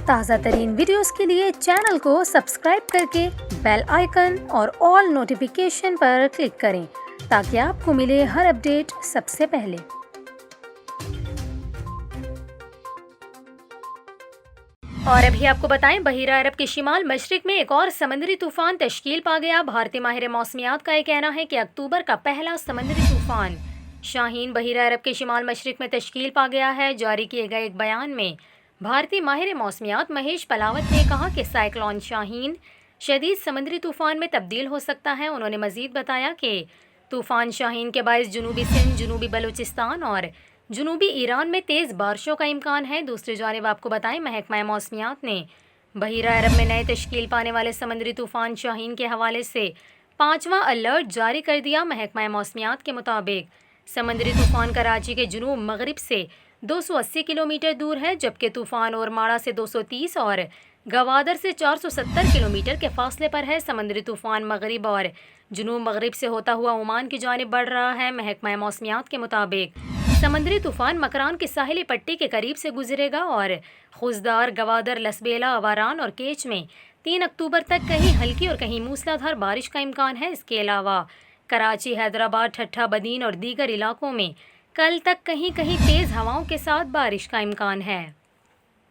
تازہ ترین ویڈیوز کے لیے چینل کو سبسکرائب کر کے بیل آئیکن اور آل نوٹیفیکیشن پر کلک کریں تاکہ آپ کو ملے ہر اپڈیٹ سب سے پہلے۔ اور ابھی آپ کو بتائیں، بحیرہ عرب کے شمال مشرق میں ایک اور سمندری طوفان تشکیل پا گیا۔ بھارتی ماہر موسمیات کا یہ کہنا ہے کہ اکتوبر کا پہلا سمندری طوفان شاہین بحیرہ عرب کے شمال مشرق میں تشکیل پا گیا ہے۔ جاری کیے گئے ایک بیان میں بھارتی ماہر موسمیات مہیش پلاوت نے کہا کہ سائیکلون شاہین شدید سمندری طوفان میں تبدیل ہو سکتا ہے۔ انہوں نے مزید بتایا کہ طوفان شاہین کے باعث جنوبی سندھ، جنوبی بلوچستان اور جنوبی ایران میں تیز بارشوں کا امکان ہے۔ دوسری جانب آپ کو بتائیں، محکمہ موسمیات نے بحیرہ عرب میں نئے تشکیل پانے والے سمندری طوفان شاہین کے حوالے سے 5واں الرٹ جاری کر دیا۔ محکمہ موسمیات کے مطابق سمندری طوفان کراچی کے جنوب مغرب سے 280 کلومیٹر دور ہے، جبکہ طوفان اورماڑہ سے 230 اور گوادر سے 470 کلومیٹر کے فاصلے پر ہے۔ سمندری طوفان مغرب اور جنوب مغرب سے ہوتا ہوا عمان کی جانب بڑھ رہا ہے۔ محکمہ موسمیات کے مطابق سمندری طوفان مکران کی ساحلی پٹی کے قریب سے گزرے گا اور خوزدار، گوادر، لسبیلا، اواران اور کیچ میں 3 اکتوبر تک کہیں ہلکی اور کہیں موسلادھار بارش کا امکان ہے۔ اس کے علاوہ کراچی، حیدرآباد، ٹھٹھہ، بدین اور دیگر علاقوں میں کل تک کہیں کہیں تیز ہواؤں کے ساتھ بارش کا امکان ہے۔